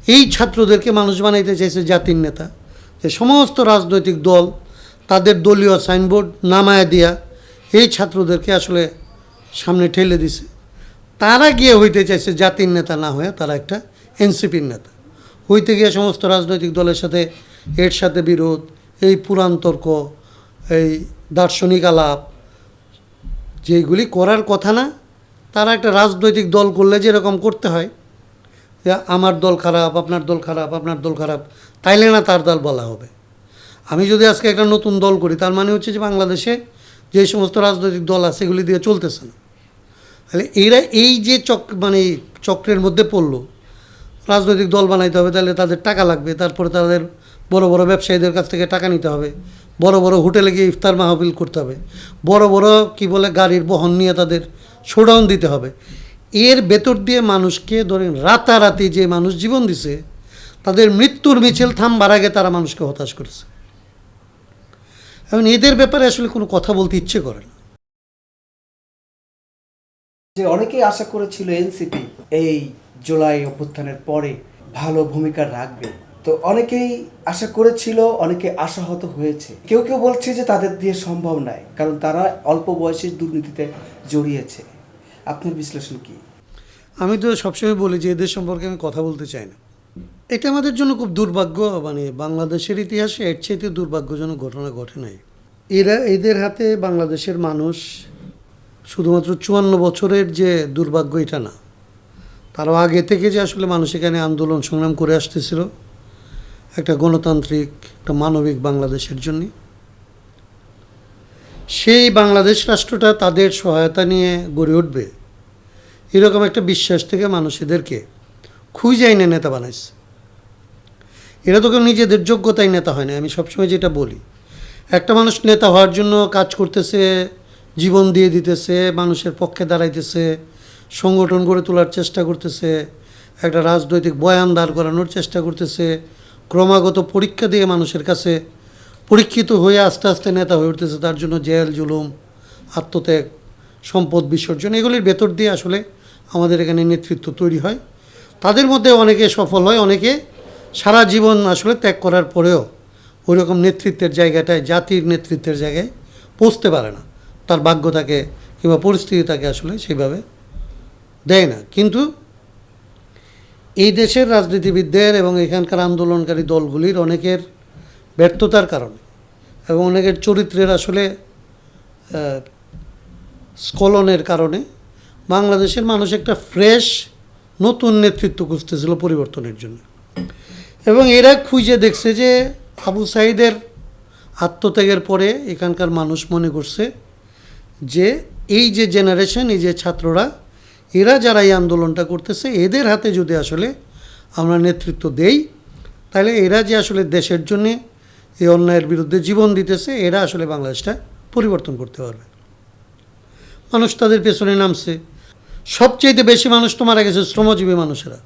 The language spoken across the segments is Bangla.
এই ছাত্রদেরকে মানুষ বানাইতে চাইছে জাতির নেতা, যে সমস্ত রাজনৈতিক দল তাদের দলীয় সাইনবোর্ড নামায়া দিয়া এই ছাত্রদেরকে আসলে সামনে ঠেলে দিছে। তারা গিয়ে হইতে চাইছে জাতির নেতা না হয়ে তারা একটা এনসিপির নেতা হইতে গিয়ে সমস্ত রাজনৈতিক দলের সাথে এর সাথে বিরোধ, এই পুরাণ তর্ক, এই দার্শনিক আলাপ যেগুলি করার কথা না। তারা একটা রাজনৈতিক দল করলে যেরকম করতে হয়, যে আমার দল খারাপ, আপনার দল খারাপ, আপনার দল খারাপ, তাইলে না তার দল বলা হবে। আমি যদি আজকে একটা নতুন দল করি, তার মানে হচ্ছে যে বাংলাদেশে যে সমস্ত রাজনৈতিক দল আছে এগুলি দিয়ে চলতেছে না। তাহলে এরা এই যে চক্রের মধ্যে পড়লো, রাজনৈতিক দল বানাইতে হবে, তাহলে তাদের টাকা লাগবে, তারপরে তাদের বড় বড় ব্যবসায়ীদের কাছ থেকে টাকা নিতে হবে, বড় বড় হোটেলে গিয়ে ইফতার মাহফিল করতে হবে, বড় বড় গাড়ির বহন নিয়ে তাদের শোডাউন দিতে হবে। এর ভেতর দিয়ে মানুষকে ধরেন রাতারাতি যে মানুষ জীবন দিছে, তাদের মৃত্যুর মিছিল থামবার আগে তারা মানুষকে হতাশ করেছে। এখন এদের ব্যাপারে আসলে কোনো কথা বলতে ইচ্ছে করে না। যে অনেকেই আশা করেছিল এনসিপি এই জুলাই অভ্যুত্থানের পরে ভালো ভূমিকা রাখবে, তো অনেকেই আশা করেছিল, অনেকে আশাহত হয়েছে। কেউ কেউ বলছে যে তাদের দিয়ে সম্ভব নয়, কারণ তারা অল্প বয়সে দুর্নীতিতে জড়িয়েছে। আপনার বিশ্লেষণ কি? আমি তো সবসময় বলি যে এদের সম্পর্কে আমি কথা বলতে চাই না। এটা আমাদের জন্য খুব দুর্ভাগ্য, বাংলাদেশের ইতিহাসে এর চাইতে দুর্ভাগ্যজনক ঘটনা ঘটে নাই। এদের হাতে বাংলাদেশের মানুষ শুধুমাত্র 54 বছরের যে দুর্ভাগ্য এটা না, তারও আগে থেকে যে আসলে মানুষ এখানে আন্দোলন সংগ্রাম করে আসতেছিল একটা গণতান্ত্রিক, একটা মানবিক বাংলাদেশের জন্য। সেই বাংলাদেশ রাষ্ট্রটা তাদের সহায়তা নিয়ে গড়ে উঠবে এরকম একটা বিশ্বাস থেকে মানুষ এদেরকে খুঁজে এনে নেতা বানাইছে। এরা তো কেউ নিজেদের যোগ্যতায় নেতা হয় না। আমি সবসময় যেটা বলি, একটা মানুষ নেতা হওয়ার জন্য কাজ করতেছে, জীবন দিয়ে দিতেছে, মানুষের পক্ষে দাঁড়াইতেছে, সংগঠন গড়ে তোলার চেষ্টা করতেছে, একটা রাজনৈতিক বয়ান দাঁড় করানোর চেষ্টা করতেছে, ক্রমাগত পরীক্ষা দিয়ে মানুষের কাছে পরীক্ষিত হয়ে আস্তে আস্তে নেতা হয়ে উঠতেছে। তার জন্য জেল জুলুম, আত্মত্যাগ, সম্পদ বিসর্জন, এগুলির ভেতর দিয়ে আসলে আমাদের এখানে নেতৃত্ব তৈরি হয়। তাদের মধ্যে অনেকে সফল হয়, অনেকে সারা জীবন আসলে ত্যাগ করার পরেও ওই রকম নেতৃত্বের জায়গাটায়, জাতির নেতৃত্বের জায়গায় পৌঁছতে পারে না। তার ভাগ্য থাকে কিংবা পরিস্থিতি তাকে আসলে সেইভাবে দেয় না। কিন্তু এই দেশের রাজনীতিবিদদের এবং এখানকার আন্দোলনকারী দলগুলির অনেকের ব্যর্থতার কারণে এবং অনেকের চরিত্রের আসলে স্খলনের কারণে বাংলাদেশের মানুষ একটা ফ্রেশ নতুন নেতৃত্ব খুঁজতেছিল পরিবর্তনের জন্য। এবং এরা খুঁজে দেখছে যে আবু সাঈদের আত্মত্যাগের পরে এখানকার মানুষ মনে করছে যে এই যে জেনারেশন, এই যে ছাত্ররা, এরা যারা এই আন্দোলনটা করতেছে, এদের হাতে যদি আসলে আমরা নেতৃত্ব দেই, তাহলে এরা যে আসলে দেশের জন্যে এই অন্যায়ের বিরুদ্ধে জীবন দিতেছে, এরা আসলে বাংলাদেশটা পরিবর্তন করতে পারবে। মানুষ তাদের পেছনে নামছে। সবচেয়ে বেশি মানুষ তো মারা গেছে শ্রমজীবী মানুষেরা।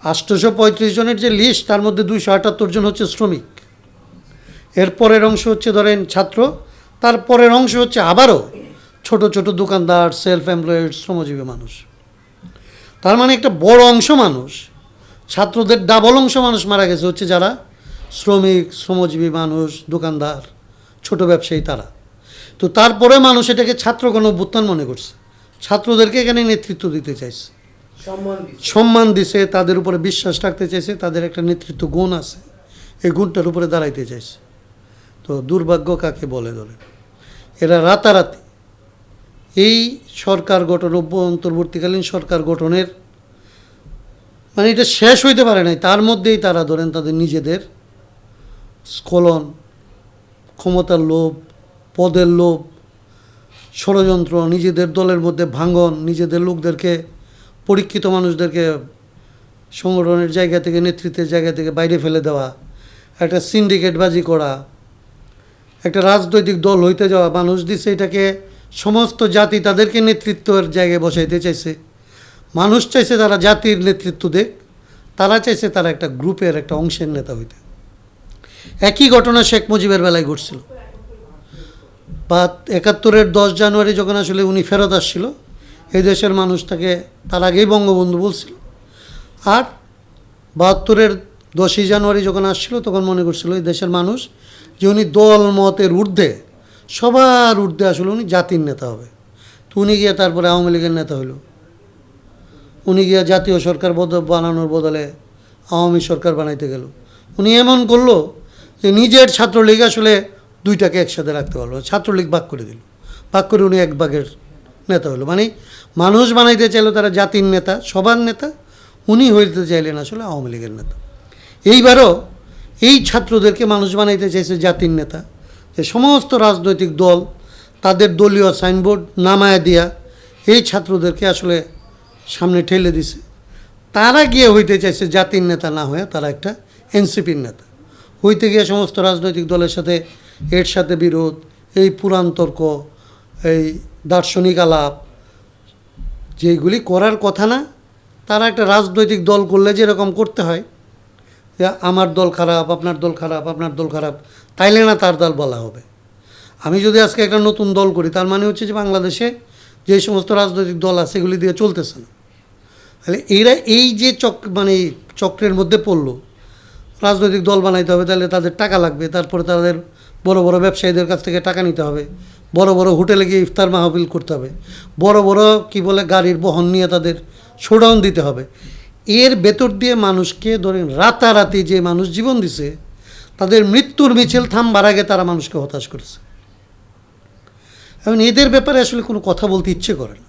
835 জনের যে লিস্ট, তার মধ্যে 278 জন হচ্ছে শ্রমিক। এর পরের অংশ হচ্ছে ধরেন ছাত্র, তার পরের অংশ হচ্ছে আবারও ছোট ছোট দোকানদার, সেলফ এমপ্লয়েড, শ্রমজীবী মানুষ। তার মানে একটা বড় অংশ মানুষ, ছাত্রদের ডাবল অংশ মানুষ মারা গেছে হচ্ছে যারা শ্রমিক, শ্রমজীবী মানুষ, দোকানদার, ছোট ব্যবসায়ী, তারা। তো তারপরে মানুষ এটাকে ছাত্র গণঅভ্যুত্থান মনে করছে, ছাত্রদেরকে এখানে নেতৃত্ব দিতে চাইছে, সম্মান দিছে, তাদের উপরে বিশ্বাস রাখতে চাইছে, তাদের একটা নেতৃত্ব গুণ আছে, এই গুণটার উপরে দাঁড়াইতে চাইছে। তো দুর্ভাগ্য কাকে বলে ধরে, এরা রাতারাতি এই সরকার গঠন, অন্তর্বর্তীকালীন সরকার গঠনের এটা শেষ হইতে পারে নাই, তার মধ্যেই তারা ধরেন তাদের নিজেদের স্খলন, ক্ষমতার লোভ, পদের লোভ, ষড়যন্ত্র, নিজেদের দলের মধ্যে ভাঙন, নিজেদের লোকদেরকে, পরীক্ষিত মানুষদেরকে সংগঠনের জায়গা থেকে, নেতৃত্বের জায়গা থেকে বাইরে ফেলে দেওয়া, একটা সিন্ডিকেটবাজি করা, একটা রাজনৈতিক দল হইতে যাওয়া। মানুষ দিচ্ছে এটাকে, সমস্ত জাতি তাদেরকে নেতৃত্বের জায়গায় বসাইতে চাইছে। মানুষ চাইছে তারা জাতির নেতৃত্ব দেখ, তারা চাইছে তারা একটা গ্রুপের একটা অংশের নেতা হইতে। একই ঘটনা শেখ মুজিবের বেলায় ঘটছিল। বা 71-এর 10 জানুয়ারি যখন আসলে উনি ফেরত আসছিল, এই দেশের মানুষ তাকে তার আগেই বঙ্গবন্ধু বলছিল। আর 72-এর 10ই জানুয়ারি যখন আসছিল তখন মনে করছিল এই দেশের মানুষ যে উনি দল মতের ঊর্ধ্বে, সবার ঊর্ধ্বে আসলে উনি জাতির নেতা হবে। তো উনি গিয়ে তারপরে আওয়ামী লীগের নেতা হইল। উনি গিয়ে জাতীয় সরকার বানানোর বদলে আওয়ামী সরকার বানাইতে গেল। উনি এমন করলো যে নিজের ছাত্রলীগ আসলে দুইটাকে একসাথে রাখতে পারলো, ছাত্রলীগ ভাগ করে দিল, ভাগ করে উনি এক ভাগের নেতা হলো। মানে মানুষ বানাইতে চাইলো তারা জাতির নেতা, সবার নেতা, উনি হইতে চাইলেন আসলে আওয়ামী লীগের নেতা। এইবারও এই ছাত্রদেরকে মানুষ বানাইতে চাইছে জাতির নেতা, যে সমস্ত রাজনৈতিক দল তাদের দলীয় সাইনবোর্ড নামায় দিয়া এই ছাত্রদেরকে আসলে সামনে ঠেলে দিছে। তারা গিয়ে হইতে চাইছে জাতির নেতা না হয়ে তারা একটা এনসিপির নেতা হইতে গিয়ে সমস্ত রাজনৈতিক দলের সাথে এর সাথে বিরোধ, এই পুরাণ তর্ক, এই দার্শনিক আলাপ, যেগুলি করার কথা না। তারা একটা রাজনৈতিক দল করলে যেরকম করতে হয়, যে আমার দল খারাপ, আপনার দল খারাপ, আপনার দল খারাপ, তাইলে না তার দল বলা হবে। আমি যদি আজকে একটা নতুন দল করি, তার মানে হচ্ছে যে বাংলাদেশে যে সমস্ত রাজনৈতিক দল আছে এগুলি দিয়ে চলতেছে না। তাহলে এরা এই যে চক্রের মধ্যে পড়লো, রাজনৈতিক দল বানাইতে হবে, তাহলে তাদের টাকা লাগবে, তারপরে তাদের বড় বড় ব্যবসায়ীদের কাছ থেকে টাকা নিতে হবে, বড় বড় হোটেলে গিয়ে ইফতার মাহফিল করতে হবে, বড় বড় গাড়ির বহন নিয়ে তাদের শোডাউন দিতে হবে। এর ভেতর দিয়ে মানুষকে ধরেন রাতারাতি যে মানুষ জীবন দিছে, তাদের মৃত্যুর মিছিল থামবার আগে তারা মানুষকে হতাশ করেছে। এবং এদের ব্যাপারে আসলে কোনো কথা বলতে ইচ্ছে করে না।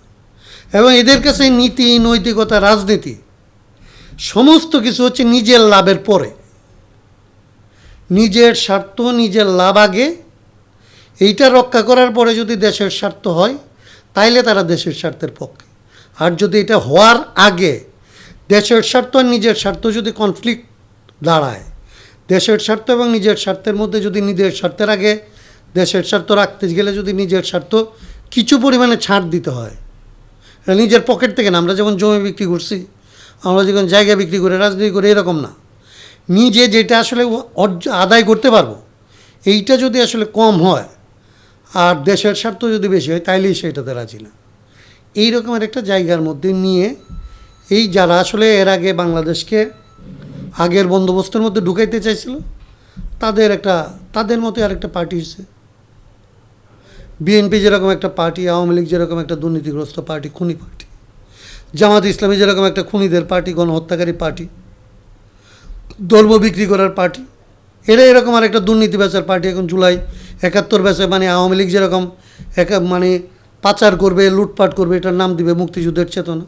এবং এদের কাছে নীতি, নৈতিকতা, রাজনীতি সমস্ত কিছু হচ্ছে নিজের লাভের পরে, নিজের স্বার্থ, নিজের লাভ আগে। এইটা রক্ষা করার পরে যদি দেশের স্বার্থ হয় তাইলে তারা দেশের স্বার্থের পক্ষে। আর যদি এটা হওয়ার আগে দেশের স্বার্থ আর নিজের স্বার্থ যদি কনফ্লিক্ট দাঁড়ায়, দেশের স্বার্থ এবং নিজের স্বার্থের মধ্যে যদি নিজের স্বার্থের আগে দেশের স্বার্থ রাখতে গেলে যদি নিজের স্বার্থ কিছু পরিমাণে ছাড় দিতে হয়, নিজের পকেট থেকে না। আমরা যেমন জমি বিক্রি করছি, আমরা যখন জায়গা বিক্রি করে রাজনীতি করে, এরকম না। নিজে যেটা আসলে আদায় করতে পারবো, এইটা যদি আসলে কম হয় আর দেশের স্বার্থ যদি বেশি হয়, তাইলেই সেটাতে রাজি না। এই রকমের একটা জায়গার মধ্যে নিয়ে এই যারা আসলে এর আগে বাংলাদেশকে আগের বন্দোবস্তের মধ্যে ঢুকাইতে চাইছিল, তাদের মতো আর একটা পার্টি হয়েছে। বিএনপি যেরকম একটা পার্টি, আওয়ামী লীগ যেরকম একটা দুর্নীতিগ্রস্ত পার্টি, খুনি পার্টি, জামাত ইসলামী যেরকম একটা খুনিদের পার্টি, গণহত্যাকারী পার্টি, ধর্ম বিক্রি করার পার্টি, এরা এরকম আর একটা দুর্নীতি বেচার পার্টি। এখন জুলাই 71 বেচে, মানে আওয়ামী লীগ যেরকম পাচার করবে, লুটপাট করবে, এটার নাম দিবে মুক্তিযুদ্ধের চেতনা।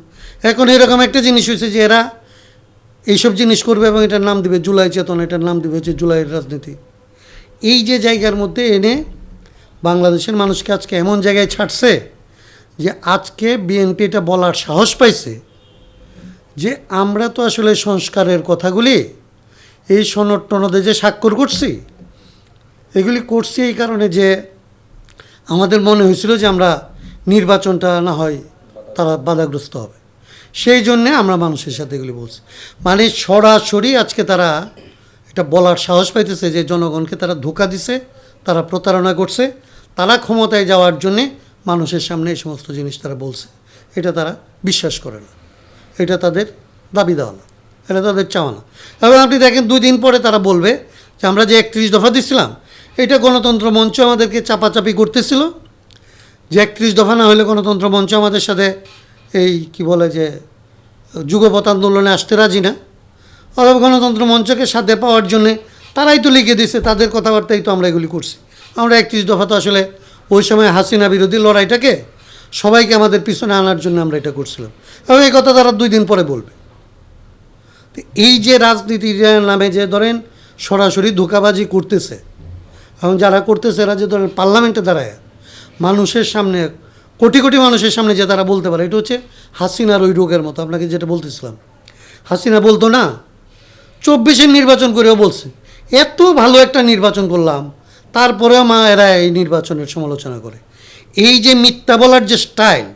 এখন এরকম একটা জিনিস হয়েছে যে এরা এইসব জিনিস করবে এবং এটার নাম দিবে জুলাই চেতনা, এটার নাম দিবে হচ্ছে জুলাইয়ের রাজনীতি। এই যে জায়গার মধ্যে এনে বাংলাদেশের মানুষকে আজকে এমন জায়গায় ছাড়ছে যে আজকে বিএনপি এটা বলার সাহস পাইছে যে আমরা তো আসলে সংস্কারের কথাগুলি এই সনদ টনদে যে স্বাক্ষর করছি, এগুলি করছি এই কারণে যে আমাদের মনে হয়েছিল যে আমরা নির্বাচনটা না হয় তারা বাধাগ্রস্ত হবে, সেই জন্যে আমরা মানুষের সাথে এগুলি বলছি। মানে সরাসরি আজকে তারা এটা বলার সাহস পাইতেছে যে জনগণকে তারা ধোঁকা দিছে, তারা প্রতারণা করছে, তারা ক্ষমতায় যাওয়ার জন্যে মানুষের সামনে এই সমস্ত জিনিস তারা বলছে। এটা তারা বিশ্বাস করে না, এটা তাদের দাবি দেওয়া না, এটা তাদের চাওয়া না। এবং আপনি দেখেন 2 দিন পরে তারা বলবে যে আমরা যে 31 দফা দিচ্ছিলাম, এটা গণতন্ত্র মঞ্চ আমাদেরকে চাপাচাপি করতেছিল, যে 31 দফা না হলে গণতন্ত্র মঞ্চ আমাদের সাথে এই যে যুগপৎ আন্দোলনে আসতে রাজি না। অথবা গণতন্ত্র মঞ্চকে সাথে পাওয়ার জন্যে তারাই তো লিখে দিয়েছে, তাদের কথাবার্তাই তো আমরা এগুলি করছি। আমরা 31 দফা তো আসলে ওই সময় হাসিনা বিরোধী লড়াইটাকে সবাইকে আমাদের পিছনে আনার জন্য আমরা এটা করছিলাম। এবং এই কথা তারা 2 দিন পরে বলবে। তো এই যে রাজনীতির নামে যে ধরেন সরাসরি ধোঁকাবাজি করতেছে, এবং যারা করতেছে এরা যে ধরেন পার্লামেন্টে দাঁড়ায় মানুষের সামনে, কোটি কোটি মানুষের সামনে যে তারা বলতে পারে, এটা হচ্ছে হাসিনার ওই রোগের মতো। আপনাকে যেটা বলতেছিলাম, হাসিনা বলতো না 24-এর নির্বাচন করেও বলছে এত ভালো একটা নির্বাচন করলাম, তারপরেও এরা এই নির্বাচনের সমালোচনা করে। এই যে মিথ্যা বলার যে স্টাইল,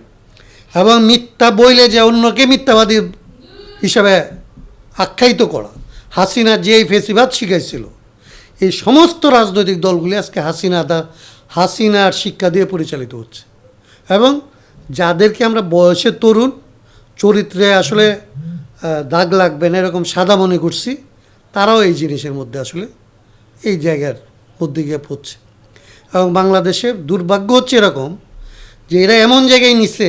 এবং মিথ্যা বইলে যে অন্যকে মিথ্যাবাদী হিসাবে আখ্যায়িত করা, হাসিনা যেই ফেসিবাদ শিখাইছিল, এই সমস্ত রাজনৈতিক দলগুলি আজকে হাসিনার শিক্ষা দিয়ে পরিচালিত হচ্ছে। এবং যাদেরকে আমরা বয়সে তরুণ, চরিত্রে আসলে দাগ লাগবে না এরকম সাদা মনে করছি, তারাও এই জিনিসের মধ্যে আসলে এই জায়গার মধ্যে গিয়ে পড়ছে। এবং বাংলাদেশের দুর্ভাগ্য হচ্ছে এরকম যে এরা এমন জায়গায় নিচ্ছে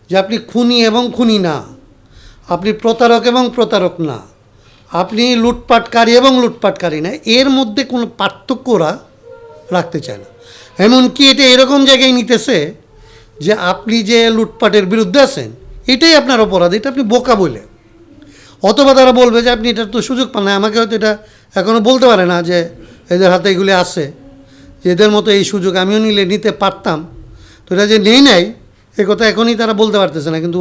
যে আপনি খুনি এবং খুনি না, আপনি প্রতারক এবং প্রতারক না, আপনি লুটপাটকারী এবং লুটপাটকারী না, এর মধ্যে কোনো পার্থক্য ওরা রাখতে চায় না। এমনকি এটা এরকম জায়গায় নিতেছে যে আপনি যে লুটপাটের বিরুদ্ধে আছেন এটাই আপনার অপরাধ, এটা আপনি বোকা বলে। অথবা তারা বলবে যে আপনি এটার তো সুযোগ পান না, আমাকে হয়তো এটা এখনও বলতে পারে না যে এদের হাতে এগুলি আছে, যে এদের মতো এই সুযোগ আমিও নিতে পারতাম, তো এটা যে নেই নাই এ কথা এখনই তারা বলতে পারতেছে না, কিন্তু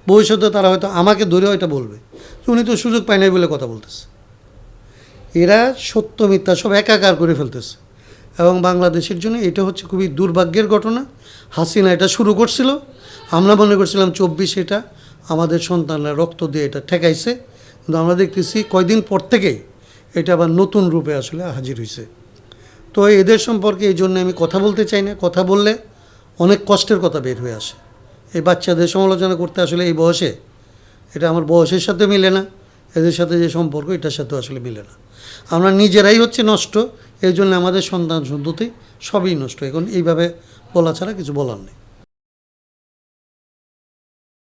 ভবিষ্যতে তারা হয়তো আমাকে ধরে হয়তো বলবে যে উনি তো সুযোগ পায় নাই বলে কথা বলতেছে। এরা সত্য মিথ্যা সব একাকার করে ফেলতেছে এবং বাংলাদেশের জন্য এটা হচ্ছে খুবই দুর্ভাগ্যের ঘটনা। হাসিনা এটা শুরু করছিল, আমরা মনে করছিলাম 24 এটা আমাদের সন্তানরা রক্ত দিয়ে এটা ঠেকাইছে, কিন্তু আমরা দেখতেছি কয়দিন পর থেকেই এটা আবার নতুন রূপে আসলে হাজির হয়েছে। তো এদের সম্পর্কে এই জন্য আমি কথা বলতে চাই না, কথা বললে অনেক কষ্টের কথা বের হয়ে আসে। এই বাচ্চাদের সমালোচনা করতে আসলে এই বয়সে এটা আমার বয়সের সাথে মিলে না, এদের সাথে যে সম্পর্ক এটার সাথেও আসলে মিলে না। আমরা নিজেরাই হচ্ছে নষ্ট, এই জন্য আমাদের সন্তান সন্ততি সবই নষ্ট। এখন এইভাবে বলা ছাড়া কিছু বলার নেই।